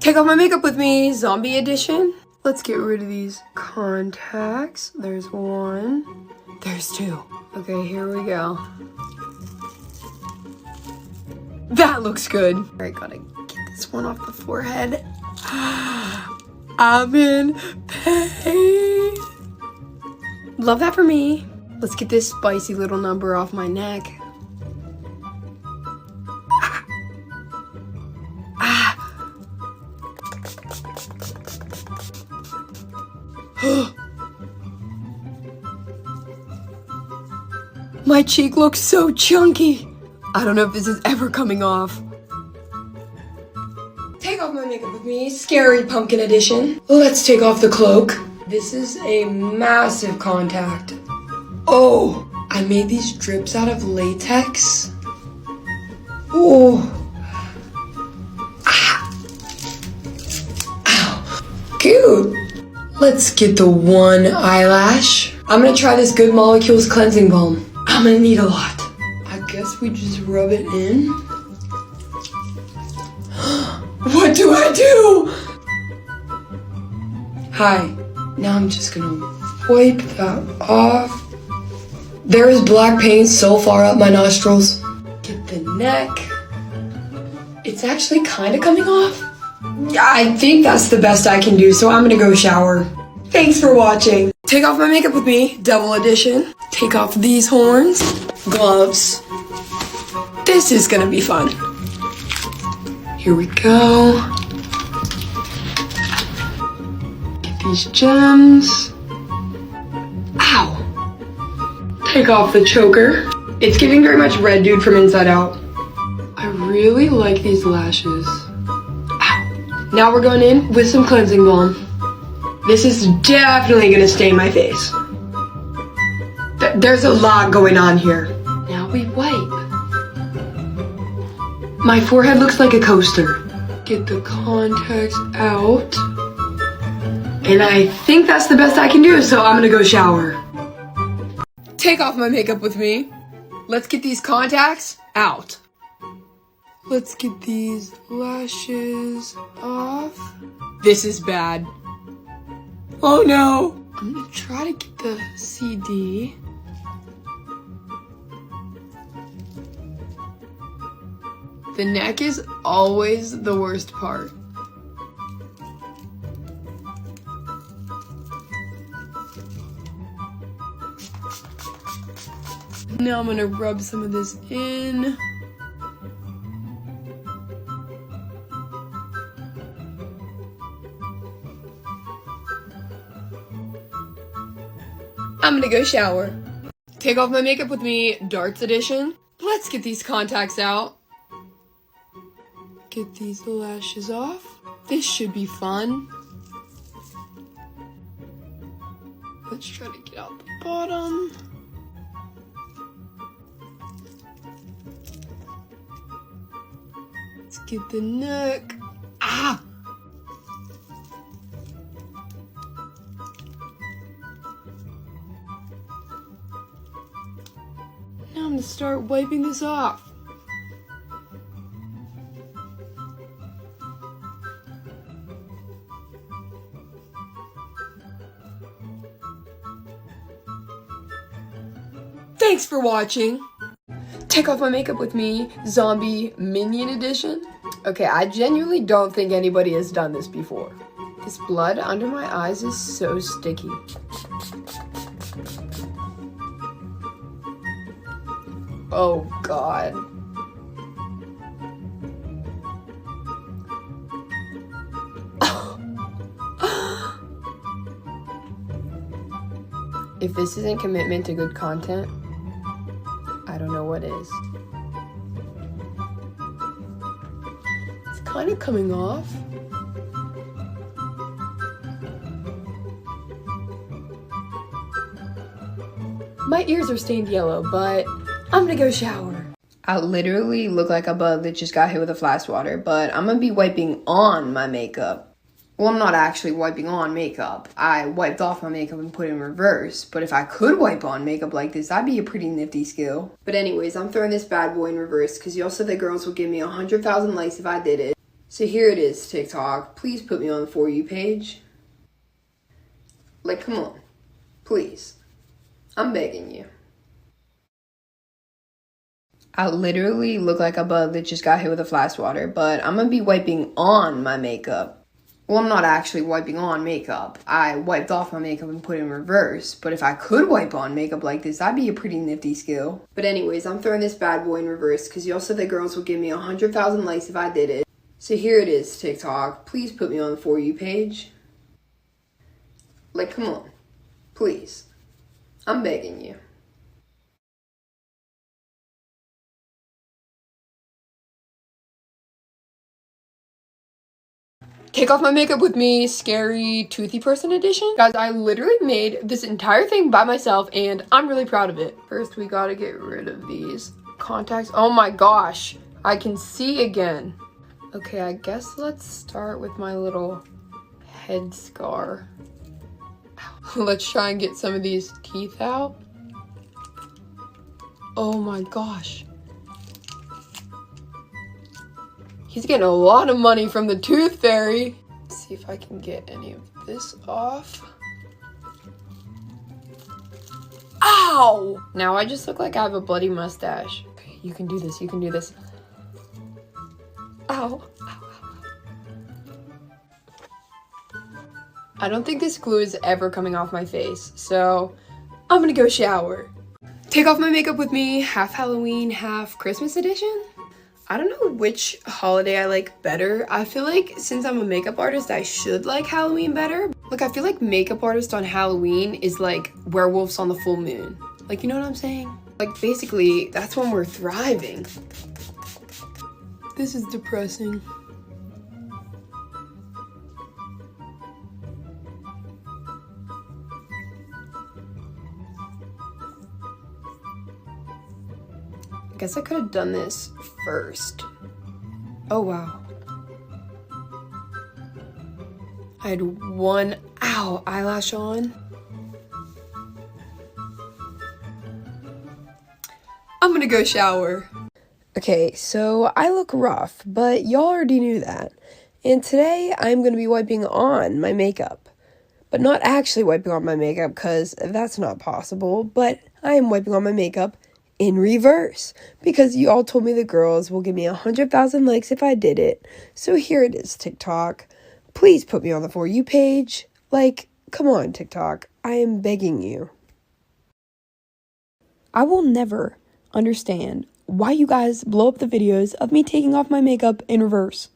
Take off my makeup with me, zombie edition. Let's get rid of these contacts. There's one, there's two. Okay, here we go. That looks good. All right, gotta get this one off the forehead. I'm in pain. Love that for me. Let's get this spicy little number off my neck. My cheek looks so chunky. I don't know if this is ever coming off. Take off my makeup with me, scary pumpkin edition. Let's take off the cloak. This is a massive contact. Oh, I made these drips out of latex. Oh. Ah. Ow. Cute. Let's get the one eyelash. I'm gonna try this Good Molecules cleansing balm. I'm gonna need a lot. I guess we just rub it in. What do I do? Hi. Now I'm just gonna wipe that off. There is black paint so far up my nostrils. Get the neck. It's actually kind of coming off. Yeah, I think that's the best I can do, so I'm gonna go shower. Thanks for watching. Take off my makeup with me, double edition. Take off these horns, gloves. This is gonna be fun. Here we go. Get these gems. Ow. Take off the choker. It's giving very much Red Dude from Inside Out. I really like these lashes. Ow. Now we're going in with some cleansing balm. This is definitely gonna stain my face. There's a lot going on here. Now we wipe. My forehead looks like a coaster. Get the contacts out. And I think that's the best I can do, so I'm gonna go shower. Take off my makeup with me. Let's get these contacts out. Let's get these lashes off. This is bad. Oh no! I'm gonna try to get the CD. The neck is always the worst part. Now I'm gonna rub some of this in. I'm gonna go shower. Take off my makeup with me, darts edition. Let's get these contacts out. Get these lashes off. This should be fun. Let's try to get out the bottom. Let's get the neck. Ah! Now I'm gonna start wiping this off. Thanks for watching. Take off my makeup with me, zombie minion edition. Okay, I genuinely don't think anybody has done this before. This blood under my eyes is so sticky. Oh God. If this isn't commitment to good content, I don't know what is. It's kind of coming off. My ears are stained yellow, but I'm gonna go shower. I literally look like a bug that just got hit with a flash water, but I'm gonna be wiping on my makeup. Well, I'm not actually wiping on makeup. I wiped off my makeup and put it in reverse. But if I could wipe on makeup like this, that'd be a pretty nifty skill. But anyways, I'm throwing this bad boy in reverse because y'all said that girls would give me 100,000 likes if I did it. So here it is, TikTok. Please put me on the For You page. Like, come on. Please. I'm begging you. I literally look like a bug that just got hit with a fly swatter, but I'm gonna be wiping on my makeup. Well, I'm not actually wiping on makeup. I wiped off my makeup and put it in reverse. But if I could wipe on makeup like this, that'd be a pretty nifty skill. But anyways, I'm throwing this bad boy in reverse because y'all said that girls would give me 100,000 likes if I did it. So here it is, TikTok. Please put me on the For You page. Like, come on. Please. I'm begging you. Take off my makeup with me, scary toothy person edition. Guys, I literally made this entire thing by myself and I'm really proud of it. First, we gotta get rid of these contacts. Oh my gosh, I can see again. Okay, I guess let's start with my little head scar. Let's try and get some of these teeth out. Oh my gosh. He's getting a lot of money from the tooth fairy. Let's see if I can get any of this off. Ow! Now I just look like I have a bloody mustache. Okay, you can do this, you can do this. Ow. I don't think this glue is ever coming off my face, so I'm gonna go shower. Take off my makeup with me, half Halloween, half Christmas edition. I don't know which holiday I like better. I feel like since I'm a makeup artist, I should like Halloween better. Like, I feel like makeup artist on Halloween is like werewolves on the full moon. Like, you know what I'm saying? Like, basically, that's when we're thriving. This is depressing. I guess I could have done this first. Oh, wow. I had one, eyelash on. I'm gonna go shower. Okay, so I look rough, but y'all already knew that. And today I'm gonna be wiping on my makeup. But not actually wiping on my makeup, because that's not possible. But I am wiping on my makeup in reverse, because you all told me the girls will give me 100,000 likes if I did it. So here it is, TikTok. Please put me on the For You page. Like, come on, TikTok. I am begging you. I will never understand why you guys blow up the videos of me taking off my makeup in reverse.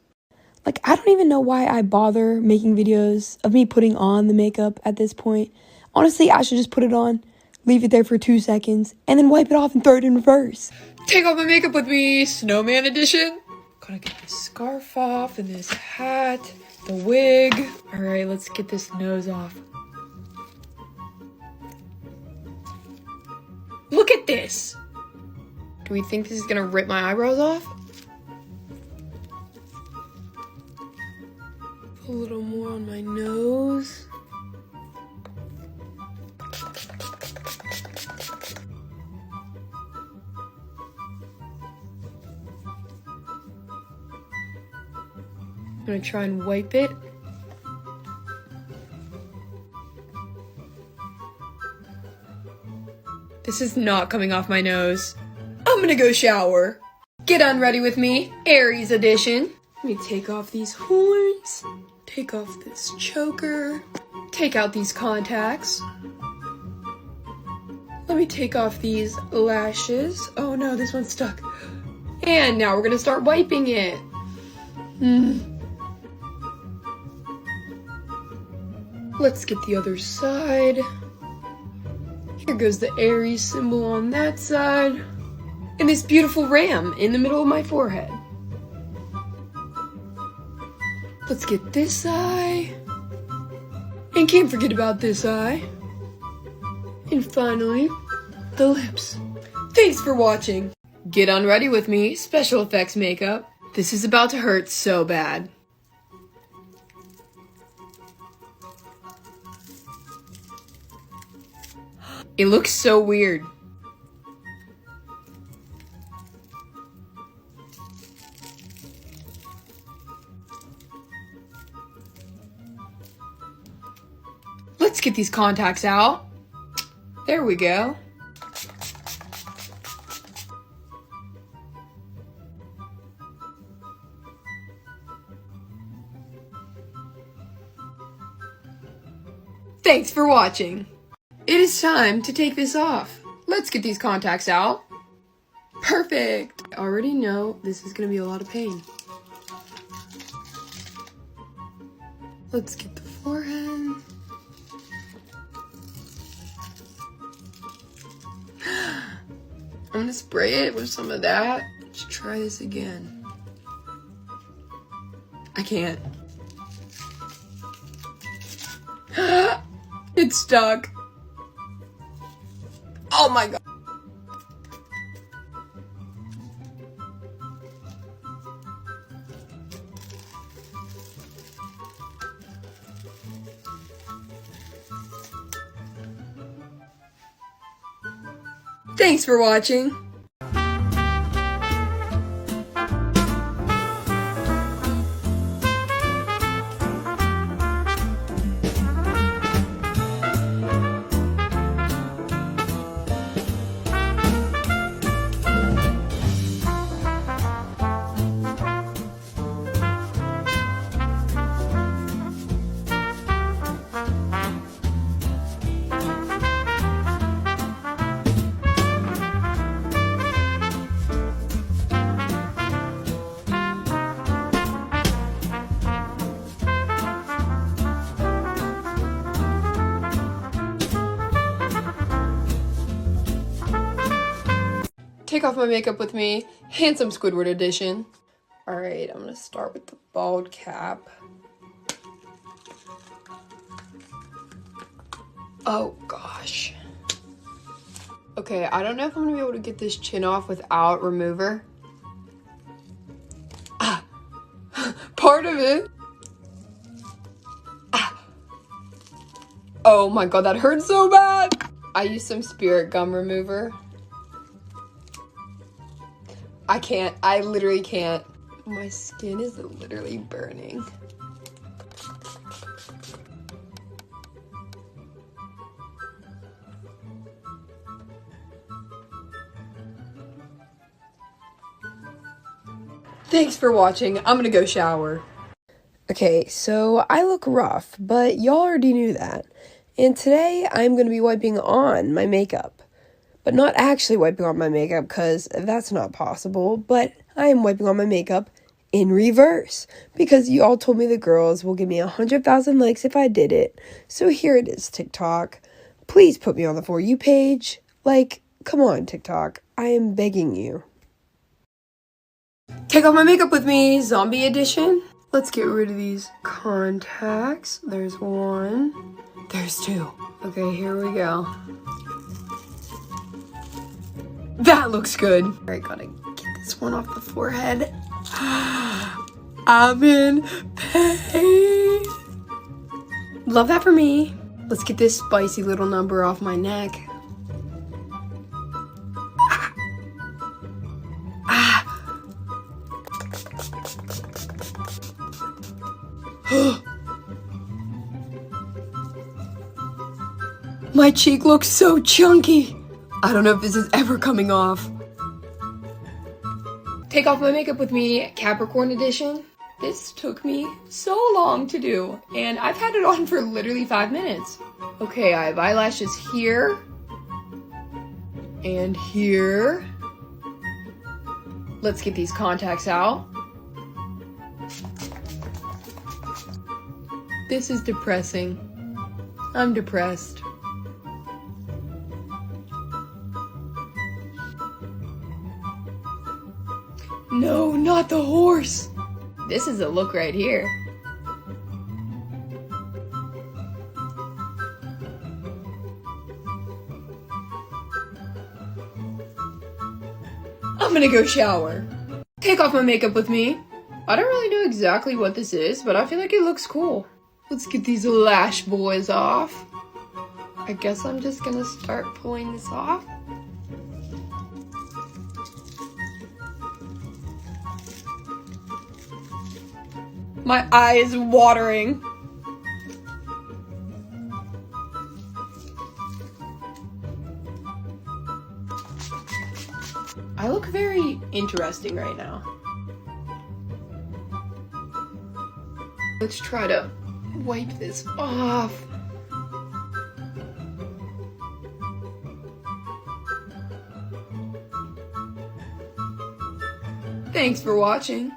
Like, I don't even know why I bother making videos of me putting on the makeup at this point. Honestly, I should just put it on, leave it there for 2 seconds, and then wipe it off and throw it in reverse. Take off my makeup with me, snowman edition. Gotta get this scarf off and this hat, the wig. All right, let's get this nose off. Look at this. Do we think this is gonna rip my eyebrows off? A little more on my nose. I'm gonna try and wipe it. This is not coming off my nose. I'm gonna go shower. Get unready with me, Aries edition. Let me take off these horns, take off this choker, take out these contacts. Let me take off these lashes. Oh no, this one's stuck. And now we're gonna start wiping it. Let's get the other side. Here goes the Aries symbol on that side. And this beautiful ram in the middle of my forehead. Let's get this eye. And can't forget about this eye. And finally, the lips. Thanks for watching. Get unready with me, special effects makeup. This is about to hurt so bad. It looks so weird. Let's get these contacts out. There we go. Thanks for watching. It is time to take this off. Let's get these contacts out. Perfect. I already know this is gonna be a lot of pain. Let's get the forehead. I'm gonna spray it with some of that. Let's try this again. I can't. It's stuck. Oh my god. Thanks for watching. Take off my makeup with me. Handsome Squidward edition. Alright, I'm gonna start with the bald cap. Oh gosh. Okay, I don't know if I'm gonna be able to get this chin off without remover. Ah! Part of it. Ah! Oh my god, that hurts so bad! I used some Spirit gum remover. I can't. I literally can't. My skin is literally burning. Thanks for watching. I'm gonna go shower. Okay, so I look rough, but y'all already knew that. And today I'm gonna be wiping on my makeup. But not actually wiping on my makeup, because that's not possible. But I am wiping on my makeup in reverse, because you all told me the girls will give me 100,000 likes if I did it. So here it is, TikTok. Please put me on the For You page. Like, come on, TikTok. I am begging you. Take off my makeup with me, zombie edition. Let's get rid of these contacts. There's one. There's two. Okay, here we go. That looks good. Alright, gotta get this one off the forehead. I'm in pain. Love that for me. Let's get this spicy little number off my neck. My cheek looks so chunky. I don't know if this is ever coming off. Take off my makeup with me, Capricorn edition. This took me so long to do, and I've had it on for literally 5 minutes. Okay, I have eyelashes here, and here. Let's get these contacts out. This is depressing. I'm depressed. No, not the horse. This is a look right here. I'm gonna go shower. Take off my makeup with me. I don't really know exactly what this is, but I feel like it looks cool. Let's get these lash boys off. I guess I'm just gonna start pulling this off. My eye is watering. I look very interesting right now. Let's try to wipe this off. Thanks for watching.